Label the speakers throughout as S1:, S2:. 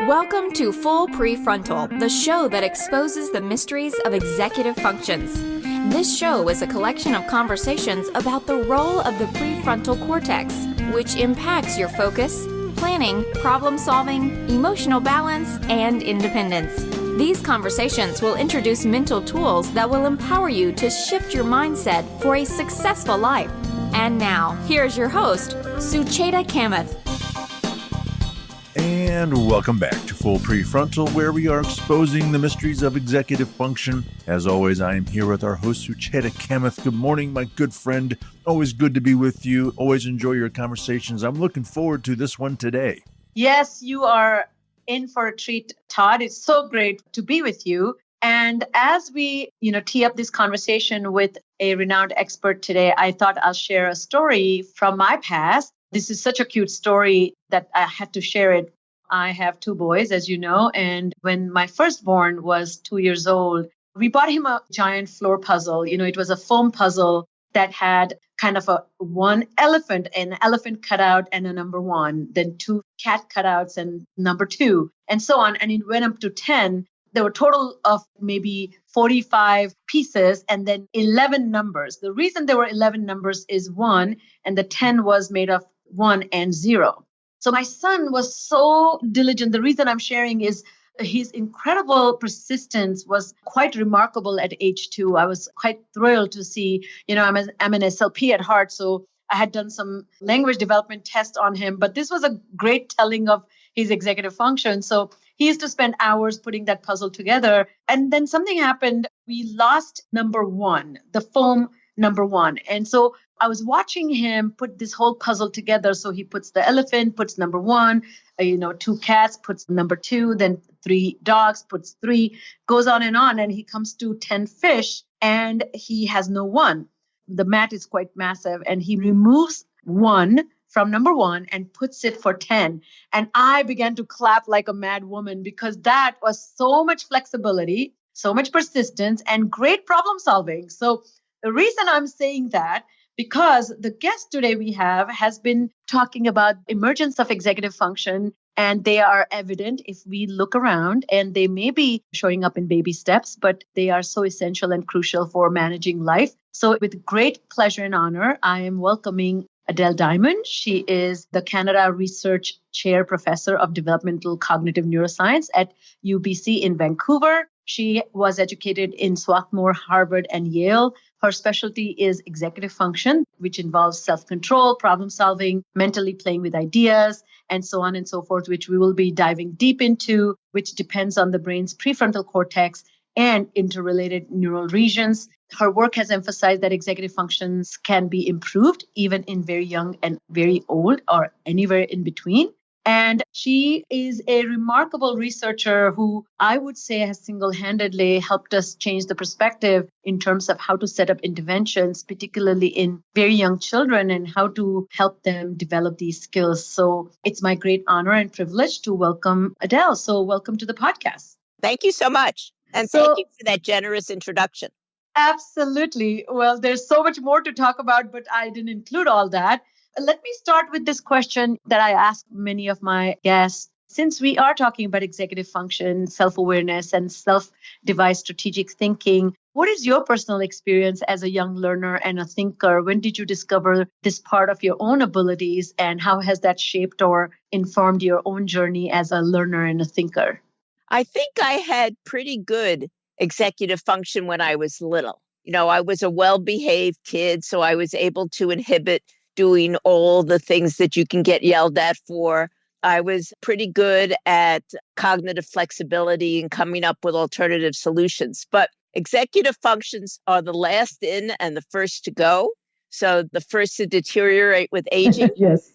S1: Welcome to Full PreFrontal, the show that exposes the mysteries of executive functions. This show is a collection of conversations about the role of the prefrontal cortex, which impacts your focus, planning, problem-solving, emotional balance, and independence. These conversations will introduce mental tools that will empower you to shift your mindset for a successful life. And now, here's your host, Sucheta Kamath.
S2: And welcome back to Full PreFrontal, where we are exposing the mysteries of executive function. As always, I am here with our host, Sucheta Kamath. Good morning, my good friend. Always good to be with you. Always enjoy your conversations. I'm looking forward to this one today.
S3: Yes, you are in for a treat, Todd. It's so great to be with you. And as we, tee up this conversation with a renowned expert today, I thought I'll share a story from my past. This is such a cute story that I had to share it. I have two boys, as you know, and when my firstborn was 2 years old, we bought him a giant floor puzzle. It was a foam puzzle that had kind of one elephant, an elephant cutout and a number one, then two cat cutouts and number two, and so on. And it went up to 10. There were a total of maybe 45 pieces and then 11 numbers. The reason there were 11 numbers is 1, and the 10 was made of 1 and 0. So my son was so diligent. The reason I'm sharing is his incredible persistence was quite remarkable at age 2. I was quite thrilled to see, I'm an SLP at heart, so I had done some language development tests on him, but this was a great telling of his executive function. So he used to spend hours putting that puzzle together. And then something happened. We lost number 1, the foam number 1. And so I was watching him put this whole puzzle together. So he puts the elephant, puts number 1, 2 cats, puts number 2, then 3 dogs, puts 3, goes on. And he comes to 10 fish and he has no 1. The mat is quite massive and he removes 1 from number 1 and puts it for 10. And I began to clap like a mad woman because that was so much flexibility, so much persistence, and great problem solving. So the reason I'm saying that, because the guest today we have has been talking about emergence of executive function, and they are evident if we look around, and they may be showing up in baby steps, but they are so essential and crucial for managing life. So with great pleasure and honor, I am welcoming Adele Diamond. She is the Canada Research Chair Professor of Developmental Cognitive Neuroscience at UBC in Vancouver. She was educated in Swarthmore, Harvard, and Yale. Her specialty is executive function, which involves self-control, problem solving, mentally playing with ideas, and so on and so forth, which we will be diving deep into, which depends on the brain's prefrontal cortex and interrelated neural regions. Her work has emphasized that executive functions can be improved even in very young and very old or anywhere in between. And she is a remarkable researcher who I would say has single-handedly helped us change the perspective in terms of how to set up interventions, particularly in very young children, and how to help them develop these skills. So it's my great honor and privilege to welcome Adele. So welcome to the podcast.
S4: Thank you so much. And thank you for that generous introduction.
S3: Absolutely. Well, there's so much more to talk about, but I didn't include all that. Let me start with this question that I ask many of my guests. Since we are talking about executive function, self-awareness, and self-devised strategic thinking, what is your personal experience as a young learner and a thinker? When did you discover this part of your own abilities, and how has that shaped or informed your own journey as a learner and a thinker?
S4: I think I had pretty good executive function when I was little. I was a well-behaved kid, so I was able to inhibit doing all the things that you can get yelled at for. I was pretty good at cognitive flexibility and coming up with alternative solutions. But executive functions are the last in and the first to go. So the first to deteriorate with aging.
S3: Yes.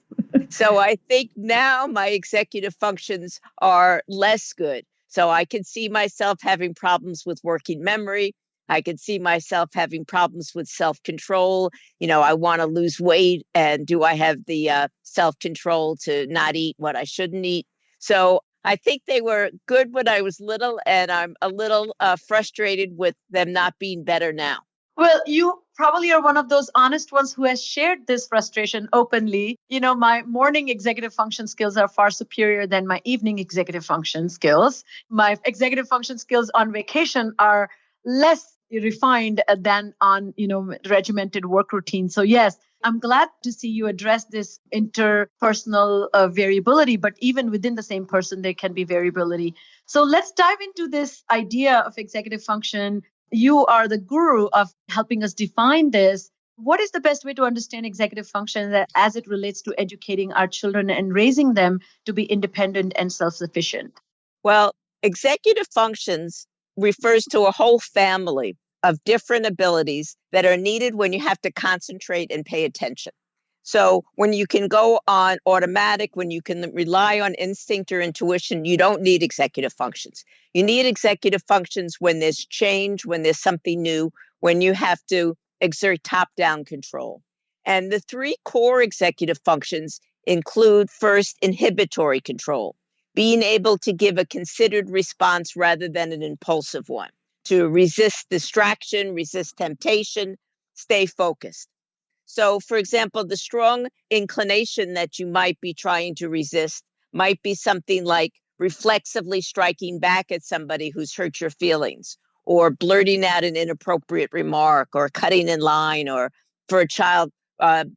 S4: So I think now my executive functions are less good. So I can see myself having problems with working memory. I could see myself having problems with self-control. I want to lose weight. And do I have the self-control to not eat what I shouldn't eat? So I think they were good when I was little, and I'm a little frustrated with them not being better now.
S3: Well, you probably are one of those honest ones who has shared this frustration openly. My morning executive function skills are far superior than my evening executive function skills. My executive function skills on vacation are less refined than on, regimented work routine. So yes, I'm glad to see you address this interpersonal variability, but even within the same person, there can be variability. So let's dive into this idea of executive function. You are the guru of helping us define this. What is the best way to understand executive function as it relates to educating our children and raising them to be independent and self-sufficient?
S4: Well, executive functions refers to a whole family of different abilities that are needed when you have to concentrate and pay attention. So when you can go on automatic, when you can rely on instinct or intuition, you don't need executive functions. You need executive functions when there's change, when there's something new, when you have to exert top-down control. And the three core executive functions include first, inhibitory control, being able to give a considered response rather than an impulsive one, to resist distraction, resist temptation, stay focused. So, for example, the strong inclination that you might be trying to resist might be something like reflexively striking back at somebody who's hurt your feelings, or blurting out an inappropriate remark, or cutting in line, or for a child,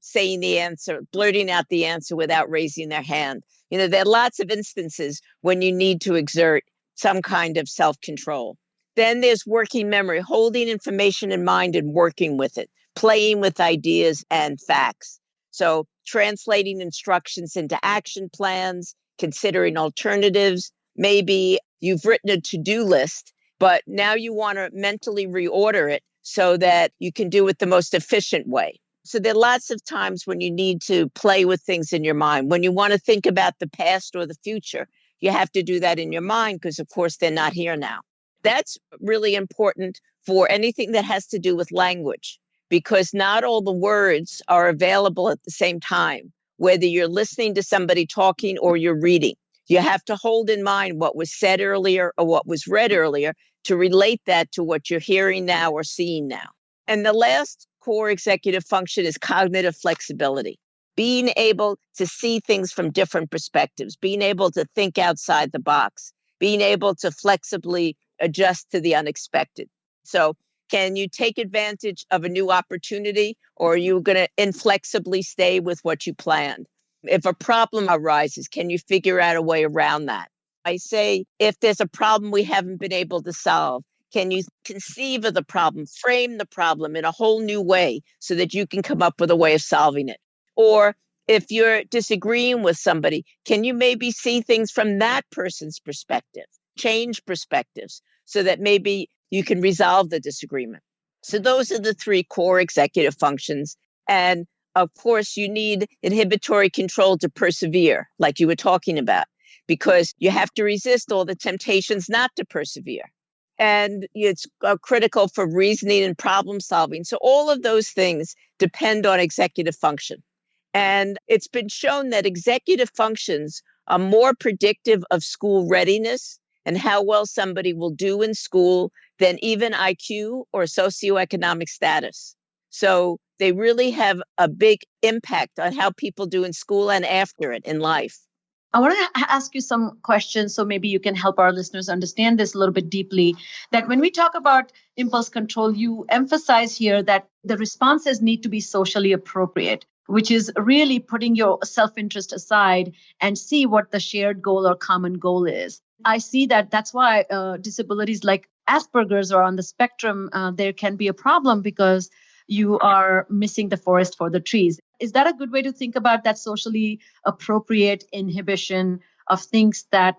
S4: saying the answer, blurting out the answer without raising their hand. There are lots of instances when you need to exert some kind of self-control. Then there's working memory, holding information in mind and working with it, playing with ideas and facts. So translating instructions into action plans, considering alternatives. Maybe you've written a to-do list, but now you want to mentally reorder it so that you can do it the most efficient way. So there are lots of times when you need to play with things in your mind. When you want to think about the past or the future, you have to do that in your mind because, of course, they're not here now. That's really important for anything that has to do with language, because not all the words are available at the same time, whether you're listening to somebody talking or you're reading. You have to hold in mind what was said earlier or what was read earlier to relate that to what you're hearing now or seeing now. And the last core executive function is cognitive flexibility, being able to see things from different perspectives, being able to think outside the box, being able to flexibly adjust to the unexpected. So can you take advantage of a new opportunity, or are you going to inflexibly stay with what you planned? If a problem arises, can you figure out a way around that? I say, if there's a problem we haven't been able to solve, can you conceive of the problem, frame the problem in a whole new way so that you can come up with a way of solving it? Or if you're disagreeing with somebody, can you maybe see things from that person's perspective, change perspectives so that maybe you can resolve the disagreement? So those are the three core executive functions. And of course, you need inhibitory control to persevere, like you were talking about, because you have to resist all the temptations not to persevere. And it's critical for reasoning and problem solving. So all of those things depend on executive function. And it's been shown that executive functions are more predictive of school readiness and how well somebody will do in school than even IQ or socioeconomic status. So they really have a big impact on how people do in school and after it in life.
S3: I want to ask you some questions so maybe you can help our listeners understand this a little bit deeply. That when we talk about impulse control, you emphasize here that the responses need to be socially appropriate, which is really putting your self-interest aside and see what the shared goal or common goal is. I see that that's why disabilities like Asperger's or on the spectrum, there can be a problem because you are missing the forest for the trees. Is that a good way to think about that socially appropriate inhibition of things that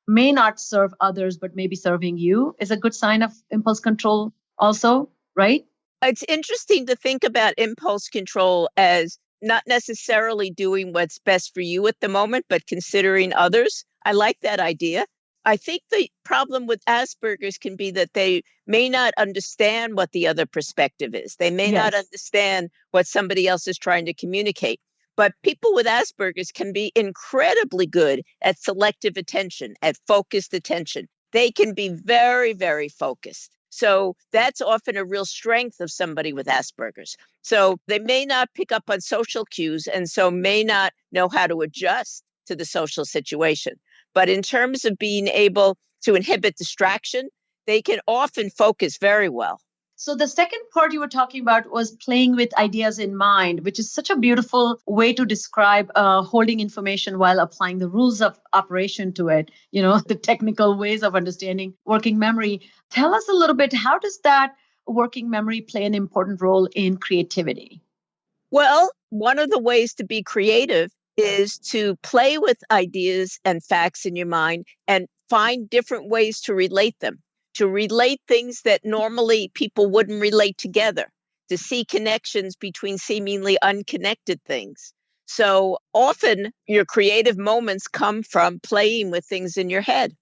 S3: may not serve others, but maybe serving you is a good sign of impulse control also, right?
S4: It's interesting to think about impulse control as not necessarily doing what's best for you at the moment, but considering others. I like that idea. I think the problem with Asperger's can be that they may not understand what the other perspective is. They may not understand what somebody else is trying to communicate. But people with Asperger's can be incredibly good at selective attention, at focused attention. They can be very, very focused. So that's often a real strength of somebody with Asperger's. So they may not pick up on social cues and so may not know how to adjust to the social situation. But in terms of being able to inhibit distraction, they can often focus very well.
S3: So the second part you were talking about was playing with ideas in mind, which is such a beautiful way to describe holding information while applying the rules of operation to it, the technical ways of understanding working memory. Tell us a little bit, how does that working memory play an important role in creativity?
S4: Well, one of the ways to be creative is to play with ideas and facts in your mind and find different ways to relate them, to relate things that normally people wouldn't relate together, to see connections between seemingly unconnected things. So often your creative moments come from playing with things in your head.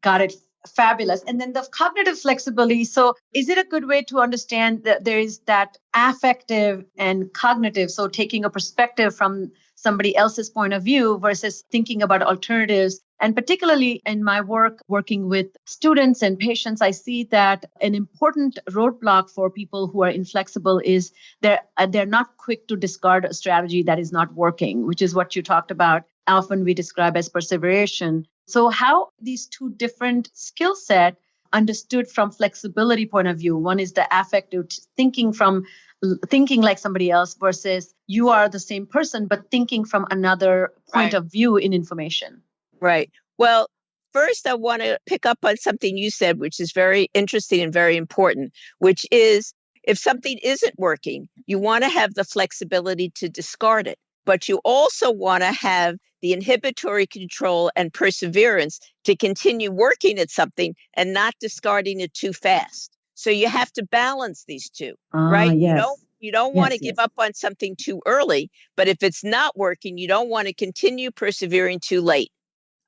S3: Got it. Fabulous. And then the cognitive flexibility. So, is it a good way to understand that there is that affective and cognitive? So, taking a perspective from somebody else's point of view versus thinking about alternatives. And particularly in my work, working with students and patients, I see that an important roadblock for people who are inflexible is they're not quick to discard a strategy that is not working, which is what you talked about. Often we describe as perseveration. So how these two different skill set understood from flexibility point of view, one is the affective thinking like somebody else versus you are the same person, but thinking from another point of view in information.
S4: Right. Well, first, I want to pick up on something you said, which is very interesting and very important, which is if something isn't working, you want to have the flexibility to discard it. But you also want to have the inhibitory control and perseverance to continue working at something and not discarding it too fast. So you have to balance these two, right?
S3: Yes.
S4: You don't want to give up on something too early, but if it's not working, you don't want to continue persevering too late.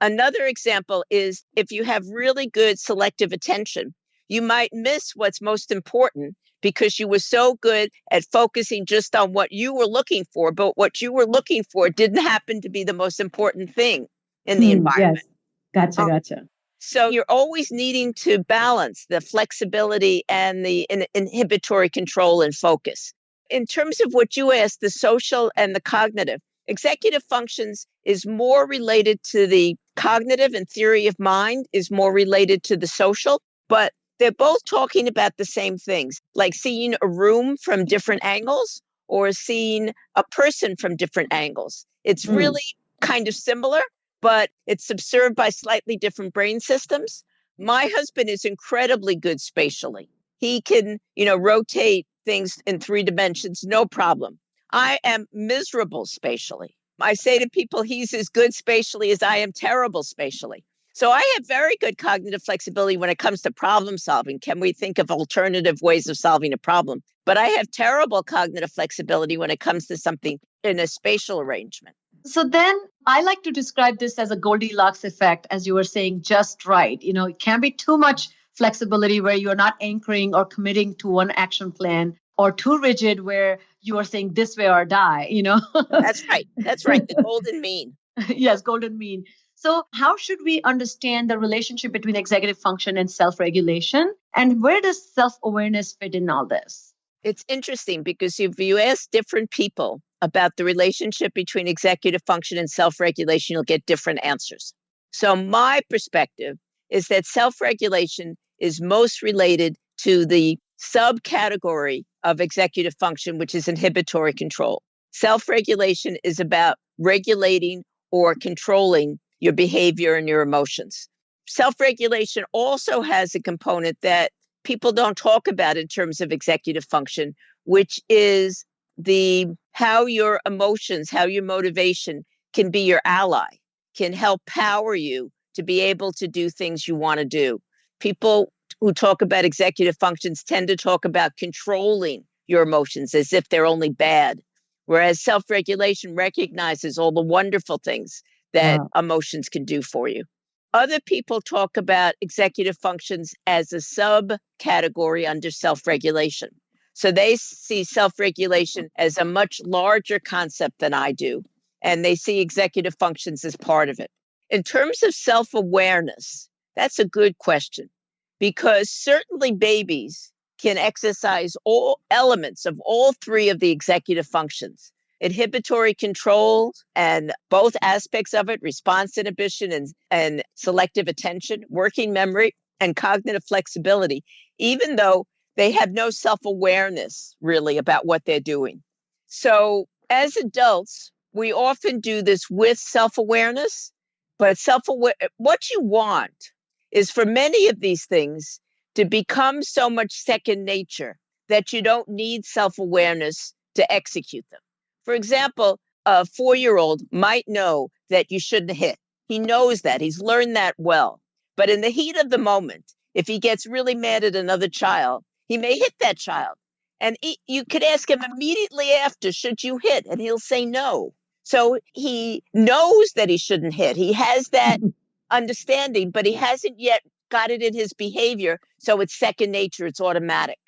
S4: Another example is if you have really good selective attention, you might miss what's most important because you were so good at focusing just on what you were looking for, but what you were looking for didn't happen to be the most important thing in the environment.
S3: Yes. Gotcha.
S4: So you're always needing to balance the flexibility and the inhibitory control and focus. In terms of what you asked, the social and the cognitive, executive functions is more related to the cognitive, and theory of mind is more related to the social, but they're both talking about the same things, like seeing a room from different angles or seeing a person from different angles. It's really kind of similar, but it's subserved by slightly different brain systems. My husband is incredibly good spatially. He can, rotate things in 3 dimensions, no problem. I am miserable spatially. I say to people, he's as good spatially as I am terrible spatially. So I have very good cognitive flexibility when it comes to problem solving. Can we think of alternative ways of solving a problem? But I have terrible cognitive flexibility when it comes to something in a spatial arrangement.
S3: So then I like to describe this as a Goldilocks effect, as you were saying, just right. It can't be too much flexibility where you're not anchoring or committing to one action plan, or too rigid where you are saying this way or die,
S4: That's right. The golden mean.
S3: Yes, golden mean. So how should we understand the relationship between executive function and self-regulation? And where does self-awareness fit in all this?
S4: It's interesting because if you ask different people about the relationship between executive function and self-regulation, you'll get different answers. So my perspective is that self-regulation is most related to the subcategory of executive function, which is inhibitory control. Self-regulation is about regulating or controlling your behavior and your emotions. Self-regulation also has a component that people don't talk about in terms of executive function, which is how your emotions, how your motivation can be your ally, can help power you to be able to do things you want to do. People who talk about executive functions tend to talk about controlling your emotions as if they're only bad, whereas self-regulation recognizes all the wonderful things that emotions can do for you. Other people talk about executive functions as a subcategory under self-regulation. So they see self-regulation as a much larger concept than I do, and they see executive functions as part of it. In terms of self-awareness, that's a good question, because certainly babies can exercise all elements of all three of the executive functions: inhibitory control and both aspects of it, response inhibition and selective attention, working memory, and cognitive flexibility, even though they have no self-awareness really about what they're doing. So as adults, we often do this with self-awareness, but what you want is for many of these things to become so much second nature that you don't need self-awareness to execute them. For example, a 4-year-old might know that you shouldn't hit. He knows that. He's learned that well. But in the heat of the moment, if he gets really mad at another child, he may hit that child. And you could ask him immediately after, should you hit? And he'll say no. So he knows that he shouldn't hit. He has that understanding, but he hasn't yet got it in his behavior. So it's second nature, it's automatic.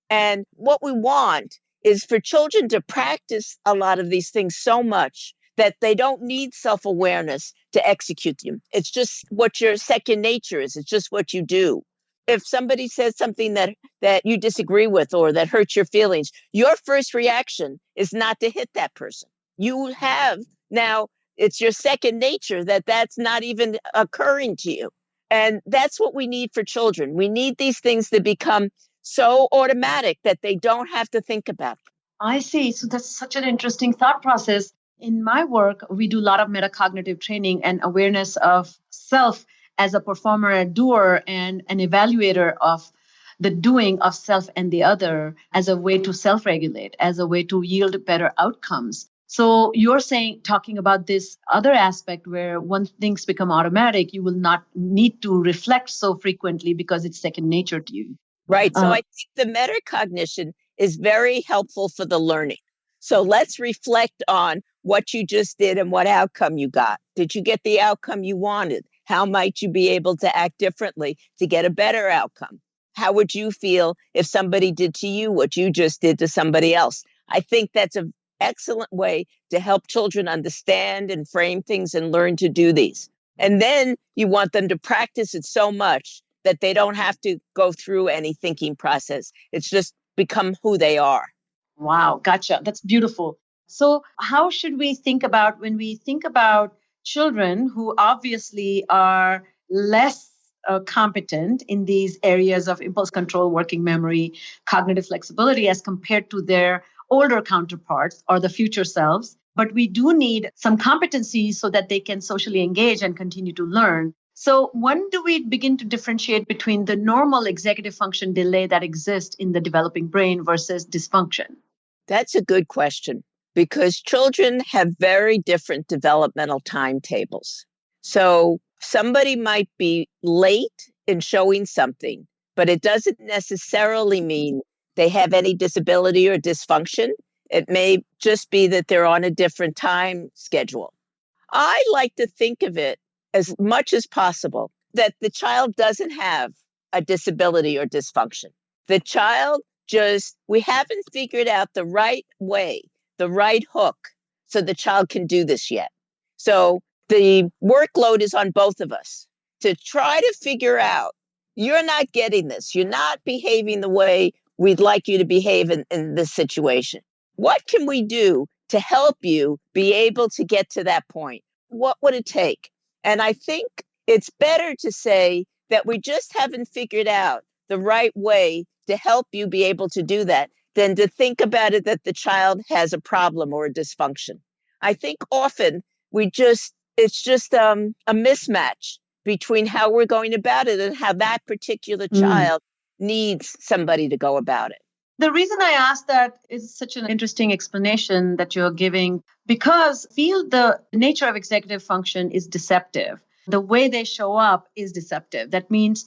S4: And what we want is for children to practice a lot of these things so much that they don't need self-awareness to execute them. It's just what your second nature is. It's just what you do. If somebody says something that you disagree with or that hurts your feelings, your first reaction is not to hit that person. You have now, it's your second nature that's not even occurring to you. And that's what we need for children. We need these things to become so automatic that they don't have to think about them.
S3: I see. So that's such an interesting thought process. In my work, we do a lot of metacognitive training and awareness of self as a performer, a doer, and an evaluator of the doing of self and the other as a way to self-regulate, as a way to yield better outcomes. So you're talking about this other aspect where once things become automatic, you will not need to reflect so frequently because it's second nature to you.
S4: Right. So I think the metacognition is very helpful for the learning. So let's reflect on what you just did and what outcome you got. Did you get the outcome you wanted? How might you be able to act differently to get a better outcome? How would you feel if somebody did to you what you just did to somebody else? I think that's an excellent way to help children understand and frame things and learn to do these. And then you want them to practice it so much that they don't have to go through any thinking process. It's just become who they are.
S3: Wow, gotcha. That's beautiful. So how should we think about when we think about children who obviously are less competent in these areas of impulse control, working memory, cognitive flexibility as compared to their older counterparts or the future selves? But we do need some competencies so that they can socially engage and continue to learn. So when do we begin to differentiate between the normal executive function delay that exists in the developing brain versus dysfunction?
S4: That's a good question because children have very different developmental timetables. So somebody might be late in showing something, but it doesn't necessarily mean they have any disability or dysfunction. It may just be that they're on a different time schedule. I like to think of it as much as possible that the child doesn't have a disability or dysfunction. The child we haven't figured out the right way, the right hook, so the child can do this yet. So the workload is on both of us to try to figure out, you're not getting this. You're not behaving the way we'd like you to behave in this situation. What can we do to help you be able to get to that point? What would it take? And I think it's better to say that we just haven't figured out the right way to help you be able to do that than to think about it that the child has a problem or a dysfunction. I think often it's just a mismatch between how we're going about it and how that particular child needs somebody to go about it.
S3: The reason I asked that is such an interesting explanation that you're giving, because I feel the nature of executive function is deceptive. The way they show up is deceptive. That means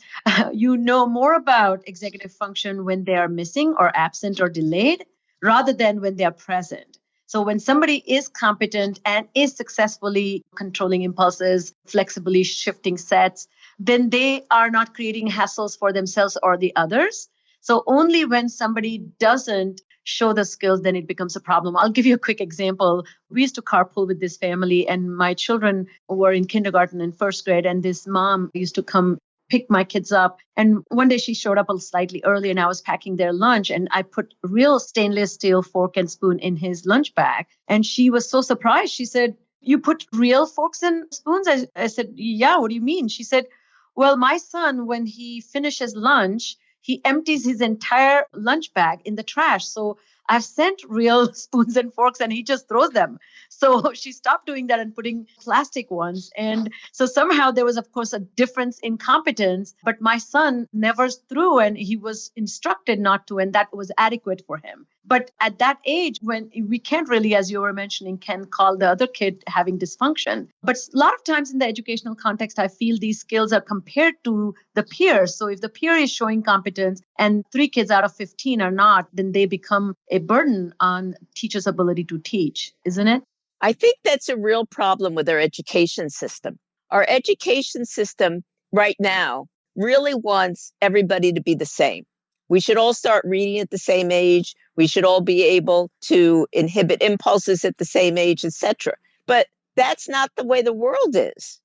S3: you know more about executive function when they are missing or absent or delayed rather than when they are present. So when somebody is competent and is successfully controlling impulses, flexibly shifting sets, then they are not creating hassles for themselves or the others. So only when somebody doesn't show the skills, then it becomes a problem. I'll give you a quick example. We used to carpool with this family, and my children were in kindergarten and first grade, and this mom used to come pick my kids up. And one day she showed up a slightly early and I was packing their lunch and I put real stainless steel fork and spoon in his lunch bag. And she was so surprised. She said, "You put real forks and spoons?" I said, "Yeah, what do you mean?" She said, "Well, my son, when he finishes lunch, he empties his entire lunch bag in the trash. So I've sent real spoons and forks and he just throws them." So she stopped doing that and putting plastic ones. And so somehow there was, of course, a difference in competence, but my son never threw and he was instructed not to, and that was adequate for him. But at that age, when we can't really, as you were mentioning, can call the other kid having dysfunction. But a lot of times in the educational context, I feel these skills are compared to the peers. So if the peer is showing competence and 3 kids out of 15 are not, then they become a burden on teachers' ability to teach, isn't it?
S4: I think that's a real problem with our education system. Our education system right now really wants everybody to be the same. We should all start reading at the same age. We should all be able to inhibit impulses at the same age, etc. But that's not the way the world is.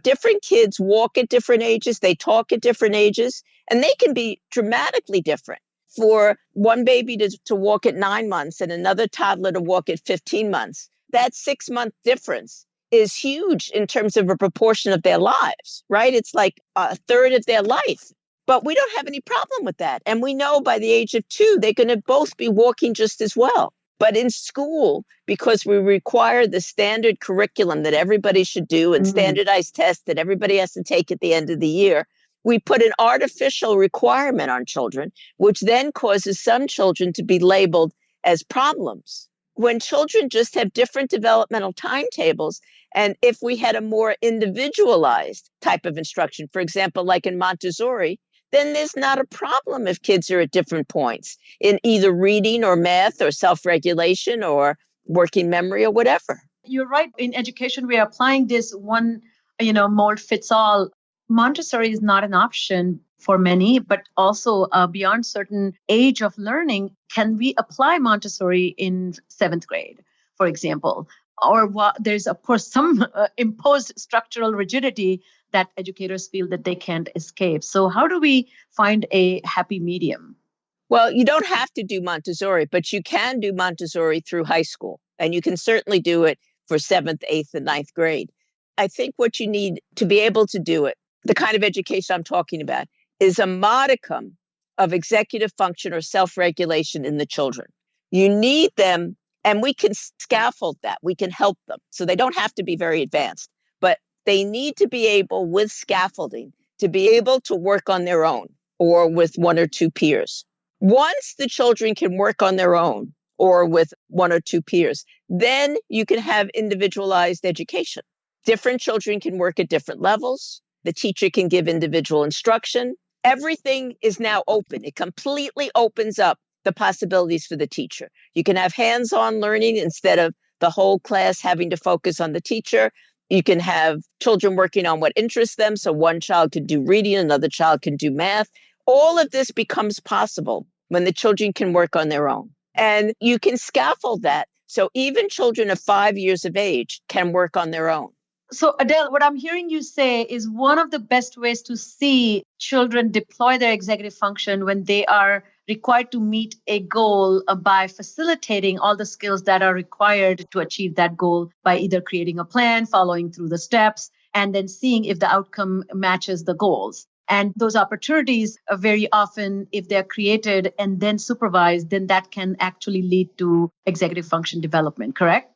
S4: Different kids walk at different ages, they talk at different ages, and they can be dramatically different. For one baby to walk at 9 months and another toddler to walk at 15 months, that 6-month difference is huge in terms of a proportion of their lives, right? It's like a third of their life. But we don't have any problem with that. And we know by the age of 2, they're going to both be walking just as well. But in school, because we require the standard curriculum that everybody should do and standardized tests that everybody has to take at the end of the year, we put an artificial requirement on children, which then causes some children to be labeled as problems. When children just have different developmental timetables, and if we had a more individualized type of instruction, for example, like in Montessori, then there's not a problem if kids are at different points in either reading or math or self-regulation or working memory or whatever.
S3: You're right. In education, we are applying this one, mold fits all. Montessori is not an option for many, but also beyond certain age of learning, can we apply Montessori in 7th grade, for example? Or there's, of course, some imposed structural rigidity that educators feel that they can't escape. So how do we find a happy medium?
S4: Well, you don't have to do Montessori, but you can do Montessori through high school. And you can certainly do it for 7th, 8th, and 9th grade. I think what you need to be able to do it, the kind of education I'm talking about, is a modicum of executive function or self-regulation in the children. You need them, and we can scaffold that. We can help them. So they don't have to be very advanced, but they need to be able, with scaffolding, to be able to work on their own or with 1 or 2 peers. Once the children can work on their own or with 1 or 2 peers, then you can have individualized education. Different children can work at different levels. The teacher can give individual instruction. Everything is now open. It completely opens up the possibilities for the teacher. You can have hands-on learning instead of the whole class having to focus on the teacher. You can have children working on what interests them. So one child can do reading, another child can do math. All of this becomes possible when the children can work on their own. And you can scaffold that. So even children of 5 years of age can work on their own.
S3: So Adele, what I'm hearing you say is one of the best ways to see children deploy their executive function when they are required to meet a goal by facilitating all the skills that are required to achieve that goal by either creating a plan, following through the steps, and then seeing if the outcome matches the goals. And those opportunities are very often, if they're created and then supervised, then that can actually lead to executive function development, correct?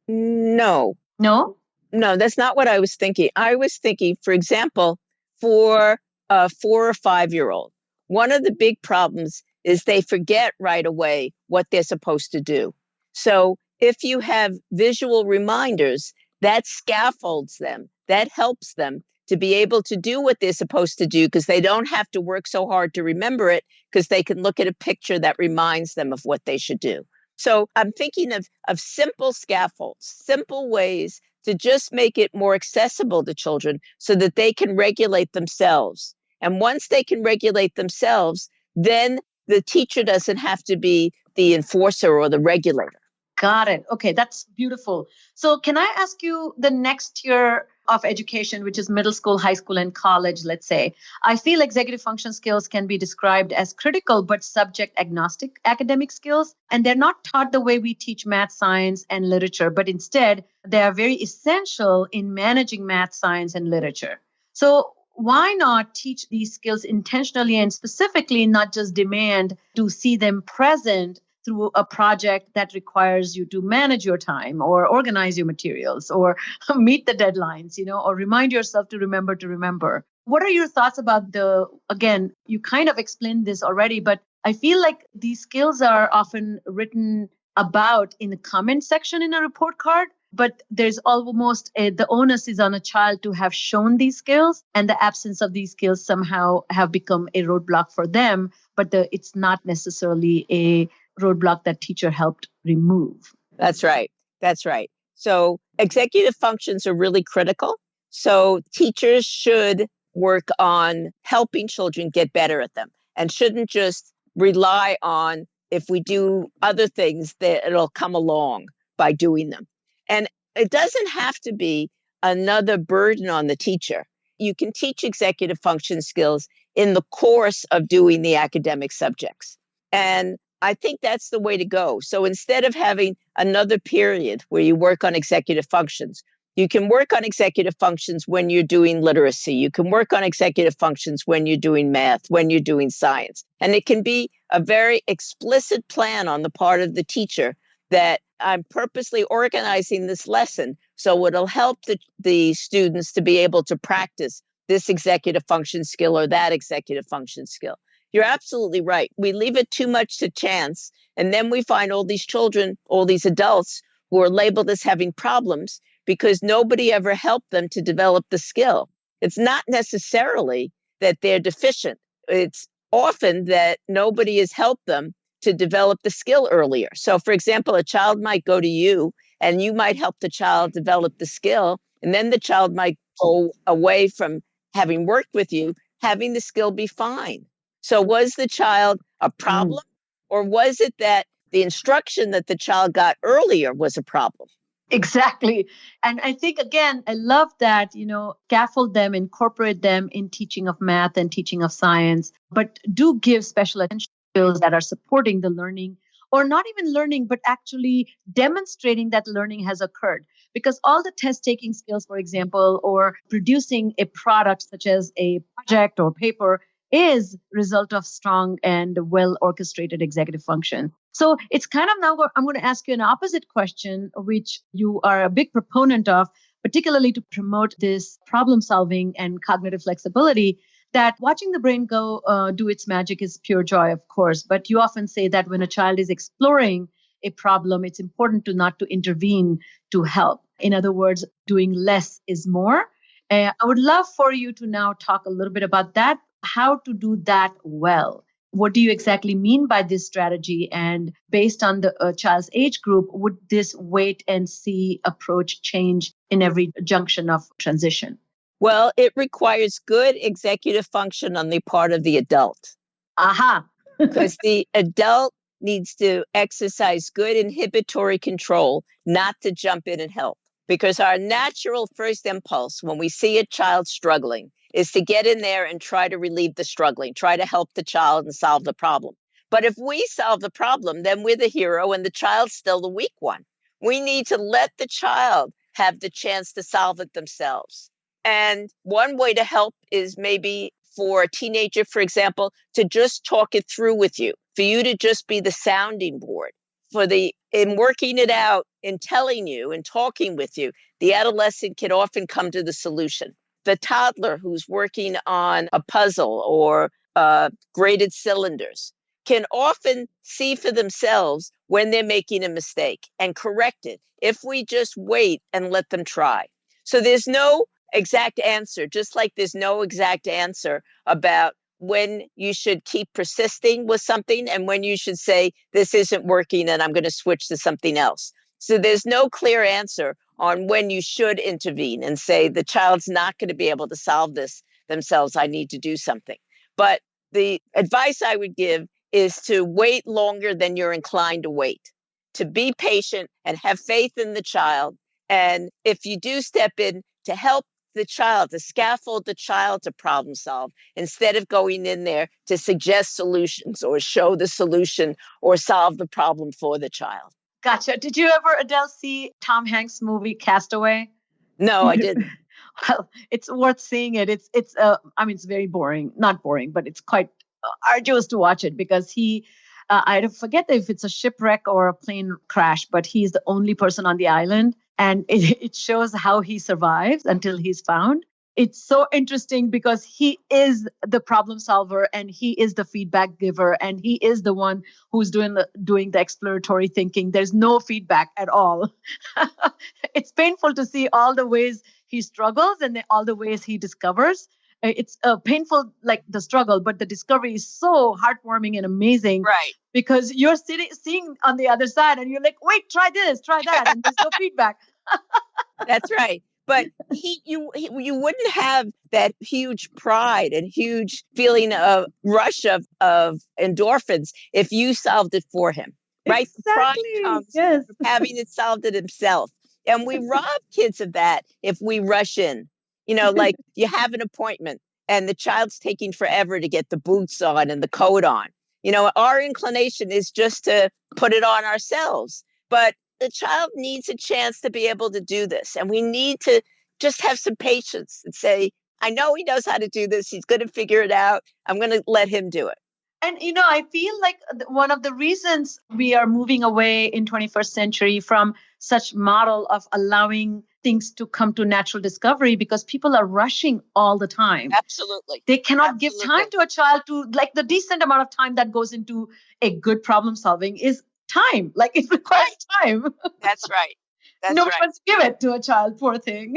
S4: No.
S3: No?
S4: No, that's not what I was thinking. I was thinking, for example, for a 4 or 5-year-old, one of the big problems is they forget right away what they're supposed to do. So if you have visual reminders, that scaffolds them, that helps them to be able to do what they're supposed to do because they don't have to work so hard to remember it because they can look at a picture that reminds them of what they should do. So I'm thinking of simple scaffolds, simple ways to just make it more accessible to children so that they can regulate themselves. And once they can regulate themselves, then the teacher doesn't have to be the enforcer or the regulator.
S3: Got it. Okay, that's beautiful. So can I ask you the next tier of education, which is middle school, high school, and college, let's say, I feel executive function skills can be described as critical but subject agnostic academic skills. And they're not taught the way we teach math, science, and literature, but instead, they are very essential in managing math, science, and literature. So why not teach these skills intentionally and specifically, not just demand to see them present through a project that requires you to manage your time or organize your materials or meet the deadlines, or remind yourself to remember. What are your thoughts about again, you kind of explained this already, but I feel like these skills are often written about in the comment section in a report card, but there's almost the onus is on a child to have shown these skills, and the absence of these skills somehow have become a roadblock for them, but it's not necessarily a roadblock that teacher helped remove.
S4: That's right. That's right. So executive functions are really critical. So teachers should work on helping children get better at them and shouldn't just rely on if we do other things that it'll come along by doing them. And it doesn't have to be another burden on the teacher. You can teach executive function skills in the course of doing the academic subjects. And I think that's the way to go. So instead of having another period where you work on executive functions, you can work on executive functions when you're doing literacy. You can work on executive functions when you're doing math, when you're doing science. And it can be a very explicit plan on the part of the teacher that I'm purposely organizing this lesson so it'll help the students to be able to practice this executive function skill or that executive function skill. You're absolutely right. We leave it too much to chance. And then we find all these children, all these adults who are labeled as having problems because nobody ever helped them to develop the skill. It's not necessarily that they're deficient. It's often that nobody has helped them to develop the skill earlier. So, for example, a child might go to you and you might help the child develop the skill. And then the child might go away from having worked with you, having the skill be fine. So was the child a problem, or was it that the instruction that the child got earlier was a problem?
S3: Exactly. And I think, again, I love that, scaffold them, incorporate them in teaching of math and teaching of science, but do give special attention to skills that are supporting the learning, or not even learning, but actually demonstrating that learning has occurred. Because all the test taking skills, for example, or producing a product such as a project or paper is result of strong and well orchestrated executive function. So it's kind of now I'm going to ask you an opposite question, which you are a big proponent of, particularly to promote this problem solving and cognitive flexibility, that watching the brain go do its magic is pure joy, of course. But you often say that when a child is exploring a problem, it's important not to intervene to help. In other words, doing less is more. I would love for you to now talk a little bit about that, how to do that well. What do you exactly mean by this strategy? And based on the child's age group, would this wait and see approach change in every junction of transition?
S4: Well, it requires good executive function on the part of the adult.
S3: Aha.
S4: Because the adult needs to exercise good inhibitory control, not to jump in and help. Because our natural first impulse when we see a child struggling is to get in there and try to relieve the struggling, try to help the child and solve the problem. But if we solve the problem, then we're the hero and the child's still the weak one. We need to let the child have the chance to solve it themselves. And one way to help is maybe for a teenager, for example, to just talk it through with you, for you to just be the sounding board. In working it out, in telling you and talking with you, the adolescent can often come to the solution. The toddler who's working on a puzzle or graded cylinders can often see for themselves when they're making a mistake and correct it if we just wait and let them try. So there's no exact answer, just like there's no exact answer about when you should keep persisting with something and when you should say, this isn't working and I'm going to switch to something else. So there's no clear answer on when you should intervene and say, the child's not going to be able to solve this themselves. I need to do something. But the advice I would give is to wait longer than you're inclined to wait, to be patient and have faith in the child. And if you do step in to help the child, to scaffold the child to problem solve instead of going in there to suggest solutions or show the solution or solve the problem for the child.
S3: Gotcha. Did you ever, Adele, see Tom Hanks' movie Castaway?
S4: No, I didn't.
S3: Well, it's worth seeing it. I mean, it's very boring, not boring, but it's quite arduous to watch it because I forget if it's a shipwreck or a plane crash, but he's the only person on the island. And it shows how he survives until he's found. It's so interesting because he is the problem solver and he is the feedback giver and he is the one who's doing the exploratory thinking. There's no feedback at all. It's painful to see all the ways he struggles and all the ways he discovers. It's painful, like the struggle, but the discovery is so heartwarming and amazing.
S4: Right.
S3: Because you're seeing on the other side and you're like, wait, try this, try that. And there's no feedback.
S4: That's right. But you wouldn't have that huge pride and huge feeling of rush of endorphins if you solved it for him, right?
S3: Exactly.
S4: The pride comes
S3: Yes.
S4: from having it solved it himself. And we rob kids of that if we rush in. Like you have an appointment and the child's taking forever to get the boots on and the coat on. Our inclination is just to put it on ourselves. But the child needs a chance to be able to do this. And we need to just have some patience and say, I know he knows how to do this. He's going to figure it out. I'm going to let him do it.
S3: And, I feel like one of the reasons we are moving away in 21st century from such model of allowing things to come to natural discovery because people are rushing all the time.
S4: Absolutely.
S3: They cannot give time to a child to, like, the decent amount of time that goes into a good problem solving is time. Like, it requires time.
S4: That's right.
S3: No one wants to give it to a child, poor thing.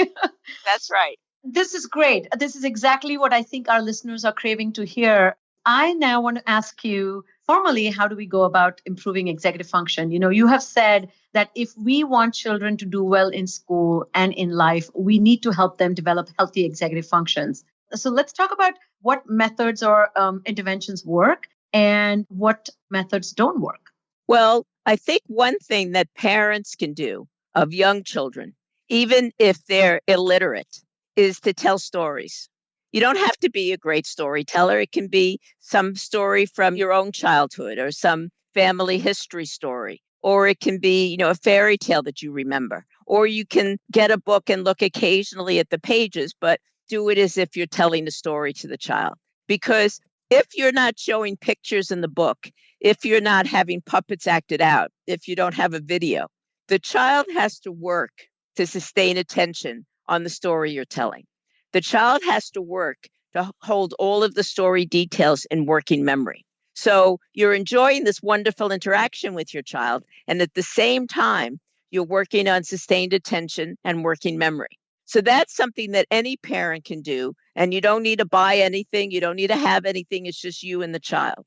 S4: That's right.
S3: This is great. This is exactly what I think our listeners are craving to hear. I now want to ask you formally, how do we go about improving executive function? You have said that if we want children to do well in school and in life, we need to help them develop healthy executive functions. So let's talk about what methods or interventions work and what methods don't work.
S4: Well, I think one thing that parents can do of young children, even if they're illiterate, is to tell stories. You don't have to be a great storyteller. It can be some story from your own childhood or some family history story, or it can be, a fairy tale that you remember, or you can get a book and look occasionally at the pages, but do it as if you're telling a story to the child. Because if you're not showing pictures in the book, if you're not having puppets acted out, if you don't have a video, the child has to work to sustain attention on the story you're telling. The child has to work to hold all of the story details in working memory. So you're enjoying this wonderful interaction with your child, and at the same time, you're working on sustained attention and working memory. So that's something that any parent can do, and you don't need to buy anything. You don't need to have anything. It's just you and the child.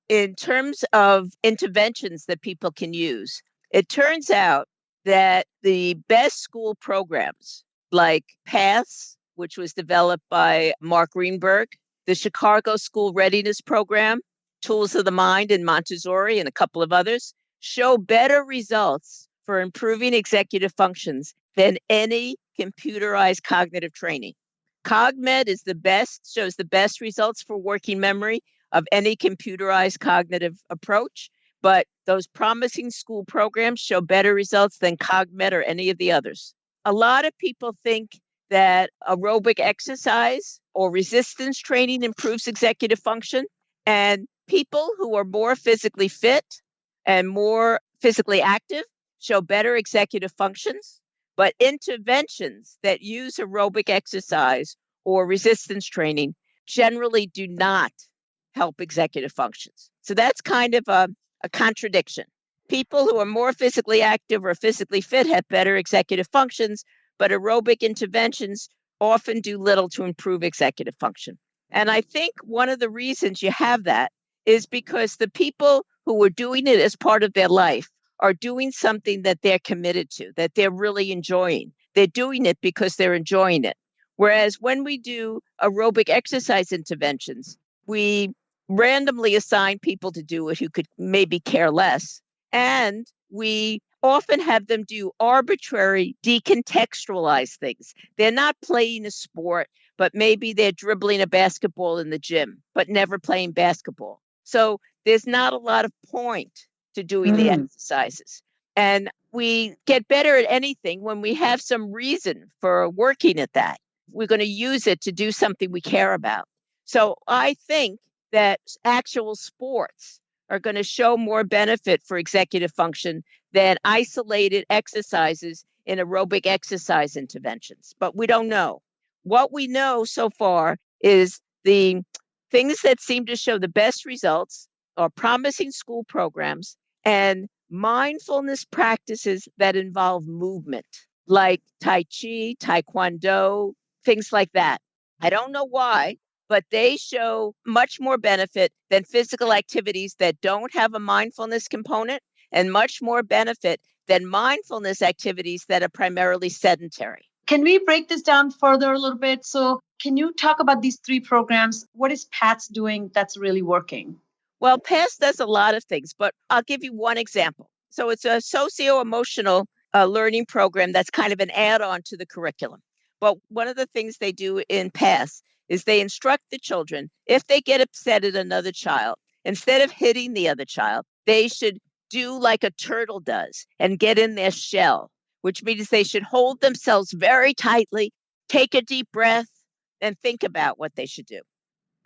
S4: In terms of interventions that people can use, it turns out that the best school programs like PATHS, which was developed by Mark Greenberg, the Chicago School Readiness Program, Tools of the Mind in Montessori, and a couple of others, show better results for improving executive functions than any computerized cognitive training. CogMed shows the best results for working memory of any computerized cognitive approach, but those promising school programs show better results than CogMed or any of the others. A lot of people think that aerobic exercise or resistance training improves executive function, and people who are more physically fit and more physically active show better executive functions. But interventions that use aerobic exercise or resistance training generally do not help executive functions. So that's kind of a contradiction. People who are more physically active or physically fit have better executive functions, but aerobic interventions often do little to improve executive function. And I think one of the reasons you have that is because the people who are doing it as part of their life are doing something that they're committed to, that they're really enjoying. They're doing it because they're enjoying it. Whereas when we do aerobic exercise interventions, we randomly assign people to do it who could maybe care less. And we often have them do arbitrary, decontextualized things. They're not playing a sport, but maybe they're dribbling a basketball in the gym, but never playing basketball. So there's not a lot of point to doing the exercises. And we get better at anything when we have some reason for working at that. We're going to use it to do something we care about. So I think that actual sports are going to show more benefit for executive function than isolated exercises in aerobic exercise interventions. But we don't know. What we know so far is the things that seem to show the best results are promising school programs and mindfulness practices that involve movement, like Tai Chi, Taekwondo, things like that. I don't know why, but they show much more benefit than physical activities that don't have a mindfulness component, and much more benefit than mindfulness activities that are primarily sedentary.
S3: Can we break this down further a little bit? So can you talk about these 3 programs? What is PATS doing that's really working?
S4: Well, PATS does a lot of things, but I'll give you one example. So it's a socio-emotional learning program that's kind of an add-on to the curriculum. But one of the things they do in PATS is they instruct the children, if they get upset at another child, instead of hitting the other child, they should do like a turtle does and get in their shell, which means they should hold themselves very tightly, take a deep breath, and think about what they should do.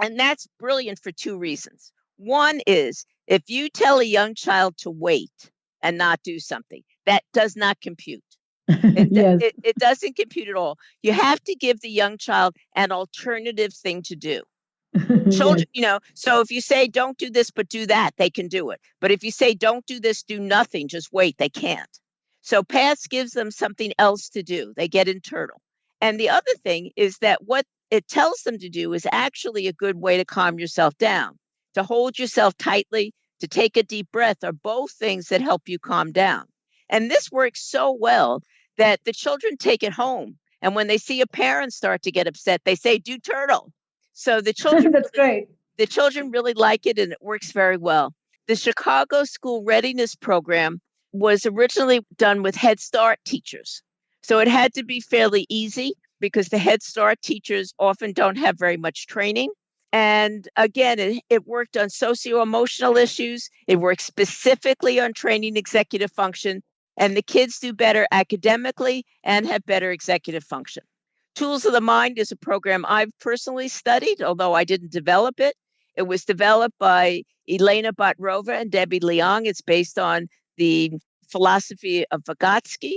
S4: And that's brilliant for 2 reasons. One is if you tell a young child to wait and not do something, that does not compute. It doesn't compute at all. You have to give the young child an alternative thing to do. Children, so if you say, don't do this, but do that, they can do it. But if you say, don't do this, do nothing, just wait, they can't. So PATS gives them something else to do. They get internal. And the other thing is that what it tells them to do is actually a good way to calm yourself down. To hold yourself tightly, to take a deep breath are both things that help you calm down. And this works so well that the children take it home. And when they see a parent start to get upset, they say, do turtle. So the children,
S3: That's great.
S4: The children really like it, and it works very well. The Chicago School Readiness Program was originally done with Head Start teachers. So it had to be fairly easy because the Head Start teachers often don't have very much training. And again, it worked on socio-emotional issues. It worked specifically on training executive function. And the kids do better academically and have better executive function. Tools of the Mind is a program I've personally studied, although I didn't develop it. It was developed by Elena Botrova and Debbie Leong. It's based on the philosophy of Vygotsky.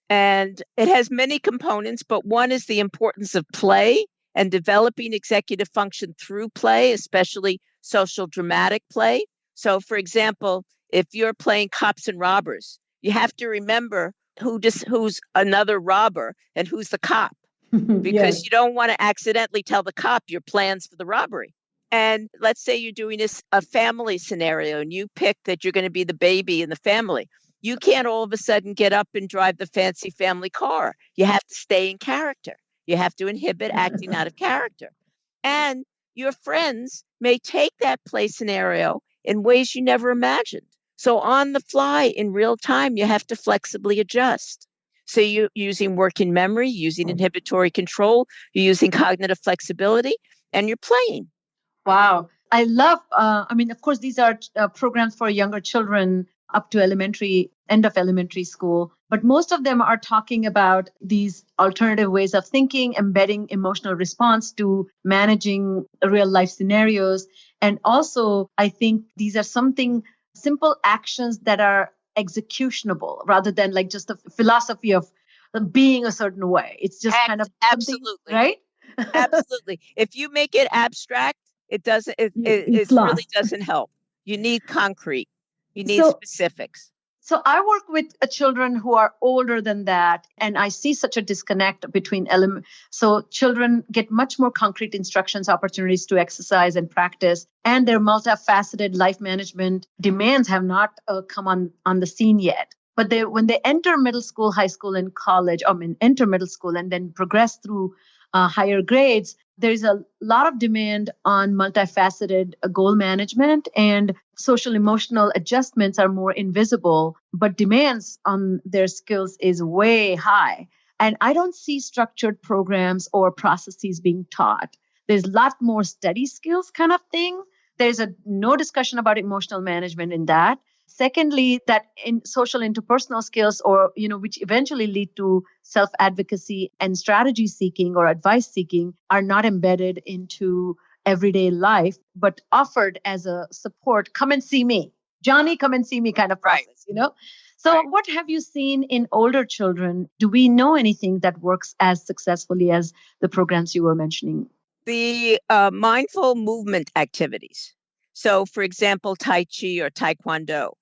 S4: And it has many components, but one is the importance of play and developing executive function through play, especially social dramatic play. So, for example, if you're playing cops and robbers, you have to remember who's another robber and who's the cop, because you don't want to accidentally tell the cop your plans for the robbery. And let's say you're doing a family scenario and you pick that you're going to be the baby in the family. You can't all of a sudden get up and drive the fancy family car. You have to stay in character. You have to inhibit acting out of character. And your friends may take that play scenario in ways you never imagined. So on the fly, in real time, you have to flexibly adjust. So you're using working memory, using inhibitory control, you're using cognitive flexibility, and you're playing.
S3: Wow. I love, of course, these are programs for younger children up to end of elementary school. But most of them are talking about these alternative ways of thinking, embedding emotional response to managing real life scenarios. And also, I think these are simple actions that are executionable rather than like just a philosophy of being a certain way. It's just kind of
S4: absolutely
S3: right.
S4: Absolutely. If you make it abstract, it doesn't. It really doesn't help. You need concrete. You need specifics.
S3: So I work with children who are older than that, and I see such a disconnect between elements. So children get much more concrete instructions, opportunities to exercise and practice, and their multifaceted life management demands have not come on the scene yet. But when they enter middle school, high school, and college, enter middle school and then progress through higher grades, there's a lot of demand on multifaceted goal management, and social emotional adjustments are more invisible, but demands on their skills is way high. And I don't see structured programs or processes being taught. There's a lot more study skills kind of thing. There's no discussion about emotional management in that. Secondly, that in social interpersonal skills, or which eventually lead to self-advocacy and strategy seeking or advice seeking, are not embedded into everyday life, but offered as a support. Come and see me, Johnny. Come and see me, kind of process. So,
S4: Right.
S3: what have you seen in older children? Do we know anything that works as successfully as the programs you were mentioning?
S4: The mindful movement activities. So, for example, Tai Chi or Taekwondo.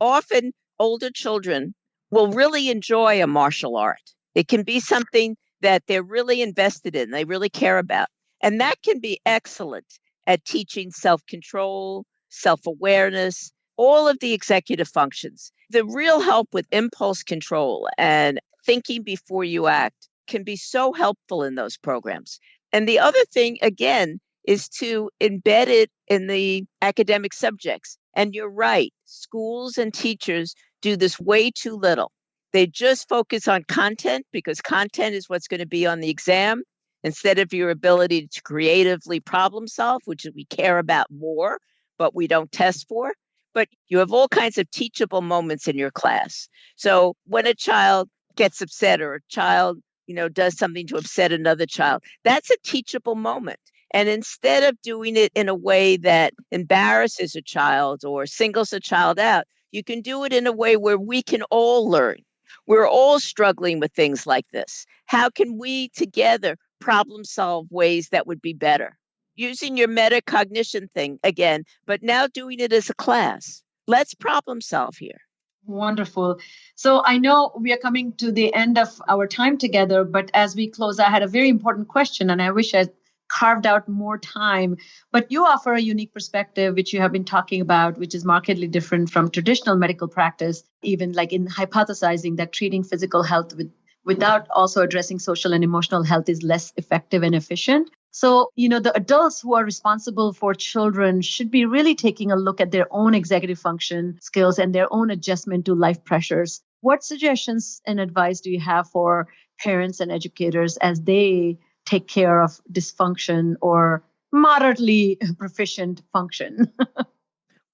S4: Often older children will really enjoy a martial art. It can be something that they're really invested in, they really care about. And that can be excellent at teaching self control, self awareness, all of the executive functions. The real help with impulse control and thinking before you act can be so helpful in those programs. And the other thing, again, is to embed it in the academic subjects. And you're right, schools and teachers do this way too little. They just focus on content because content is what's going to be on the exam instead of your ability to creatively problem solve, which we care about more, but we don't test for. But you have all kinds of teachable moments in your class. So when a child gets upset or a child, does something to upset another child, that's a teachable moment. And instead of doing it in a way that embarrasses a child or singles a child out, you can do it in a way where we can all learn. We're all struggling with things like this. How can we together problem solve ways that would be better? Using your metacognition thing again, but now doing it as a class. Let's problem solve here.
S3: Wonderful. So I know we are coming to the end of our time together, but as we close, I had a very important question, and I wish I carved out more time. But you offer a unique perspective, which you have been talking about, which is markedly different from traditional medical practice, even like in hypothesizing that treating physical health without also addressing social and emotional health is less effective and efficient. So, the adults who are responsible for children should be really taking a look at their own executive function skills and their own adjustment to life pressures. What suggestions and advice do you have for parents and educators as they take care of dysfunction or moderately proficient function?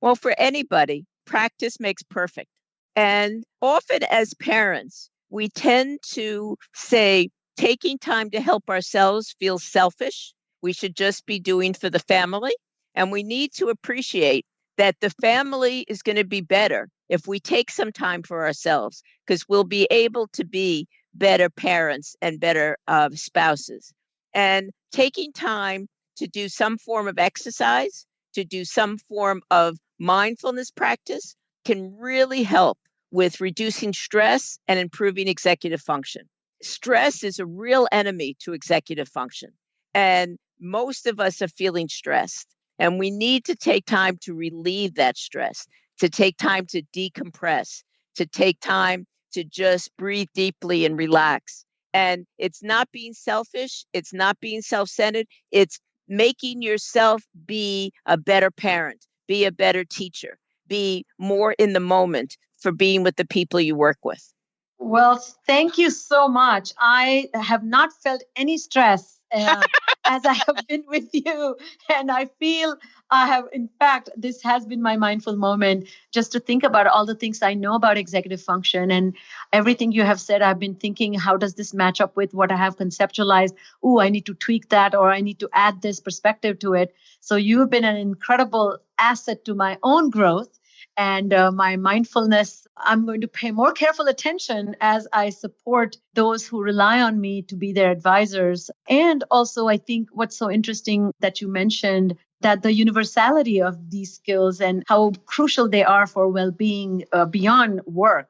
S4: Well, for anybody, practice makes perfect. And often as parents, we tend to say taking time to help ourselves feels selfish. We should just be doing for the family. And we need to appreciate that the family is going to be better if we take some time for ourselves, because we'll be able to be better parents and better spouses. And taking time to do some form of exercise, to do some form of mindfulness practice can really help with reducing stress and improving executive function. Stress is a real enemy to executive function. And most of us are feeling stressed. And we need to take time to relieve that stress, to take time to decompress, to take time to just breathe deeply and relax. And it's not being selfish. It's not being self-centered. It's making yourself be a better parent, be a better teacher, be more in the moment for being with the people you work with.
S3: Well, thank you so much. I have not felt any stress as I have been with you. And I feel I have, in fact, this has been my mindful moment just to think about all the things I know about executive function and everything you have said. I've been thinking, how does this match up with what I have conceptualized? Oh, I need to tweak that, or I need to add this perspective to it. So you've been an incredible asset to my own growth and my mindfulness. I'm going to pay more careful attention as I support those who rely on me to be their advisors. And also, I think what's so interesting that you mentioned that the universality of these skills and how crucial they are for well-being beyond work,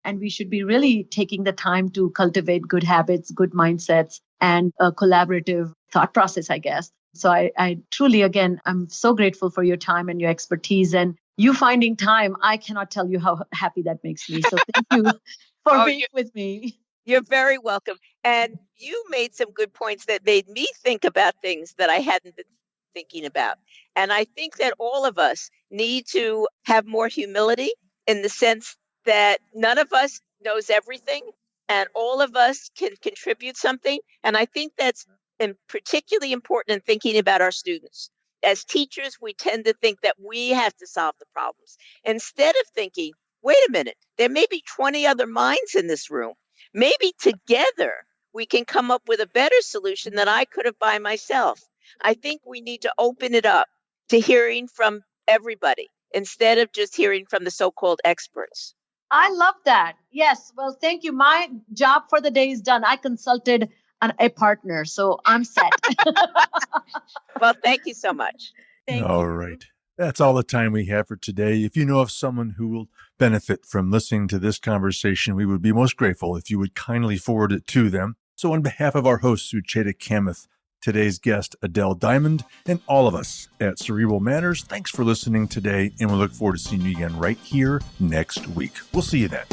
S3: and we should be really taking the time to cultivate good habits, good mindsets, and a collaborative thought process, I guess. So I truly, again, I'm so grateful for your time and your expertise and you finding time. I cannot tell you how happy that makes me. So thank you for being with me.
S4: You're very welcome. And you made some good points that made me think about things that I hadn't been thinking about. And I think that all of us need to have more humility in the sense that none of us knows everything and all of us can contribute something. And I think that's particularly important in thinking about our students. As teachers, we tend to think that we have to solve the problems instead of thinking, wait a minute, there may be 20 other minds in this room. Maybe together we can come up with a better solution than I could have by myself. I think we need to open it up to hearing from everybody instead of just hearing from the so-called experts.
S3: I love that. Yes. Well, thank you. My job for the day is done. I consulted a partner, so I'm set.
S4: Well, thank you so much.
S2: All right. That's all the time we have for today. If you know of someone who will benefit from listening to this conversation, we would be most grateful if you would kindly forward it to them. So on behalf of our host, Sucheta Kamath, today's guest, Adele Diamond, and all of us at Cerebral Matters, thanks for listening today, and we look forward to seeing you again right here next week. We'll see you then.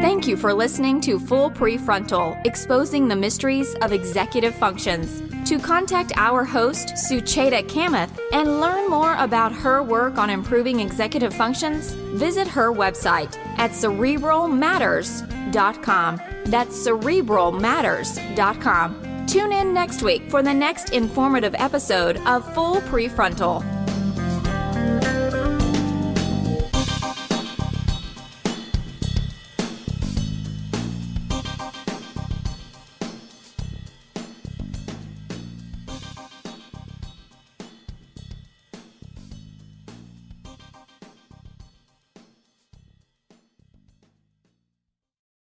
S1: Thank you for listening to Full PreFrontal, Exposing the Mysteries of Executive Functions. To contact our host, Sucheta Kamath, and learn more about her work on improving executive functions, visit her website at cerebralmatters.com. That's cerebralmatters.com. Tune in next week for the next informative episode of Full PreFrontal.